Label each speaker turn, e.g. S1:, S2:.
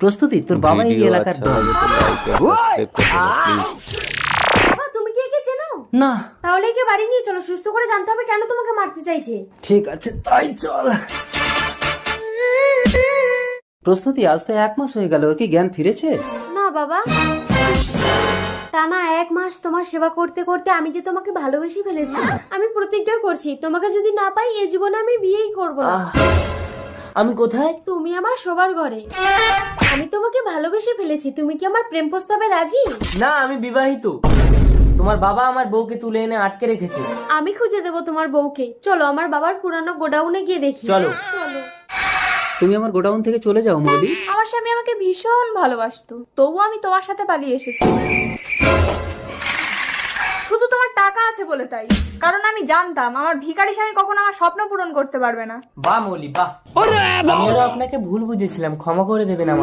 S1: প্রস্তুতি, তোর বাবা এই এলাকার ডন।
S2: বাবা তুমি কি একে চেনো?
S1: না।
S2: তাহলে একে বাড়ি নিয়ে চলো, সুস্থ করে জানতে হবে কেন তোমাকে মারতে চাইছে।
S1: ঠিক আছে, তাই চল। প্রস্তুতি, আজ তো 1 মাস হয়ে গেল, ওর কি জ্ঞান ফিরেছে?
S2: না বাবা, টানা 1 মাস তোমার সেবা করতে করতে আমি যে তোমাকে ভালোবেসে ফেলেছি। আমি প্রতিজ্ঞা করছি তোমাকে যদি না পাই এই জীবনে আমি বিয়েই করবো না।
S3: আমি কোথায়?
S2: তুমি আমার শোবার ঘরে। আমি তোমাকে ভালোবেসে ফেলেছি, তুমি কি আমার প্রেম প্রস্তাবে রাজি?
S3: না, আমি বিবাহিত। তোমার বাবা আমার বউকে তুলে এনে আটকে রেখেছে।
S2: আমি খুঁজে দেবো তোমার বউকে। চলো আমার বাবার পুরানো গোডাউনে গিয়ে দেখি।
S3: চলো।
S2: চলো।
S1: তুমি আমার গোডাউন থেকে চলে যাও মৌলি।
S2: আমার স্বামী আমাকে ভীষণ ভালোবাসতো, তবুও আমি তোমার সাথে পালিয়ে এসেছি।
S4: শুধু তোমার টাকা আছে বলে তাই, কারণ আমি জানতাম আমার ভিখারি স্বামী কখনো আমার স্বপ্ন পূরণ করতে পারবে না।
S3: বাহ মৌলি বাহ। আমিও আপনাকে ভুল বুঝেছিলাম, ক্ষমা করে দেবেন আমার।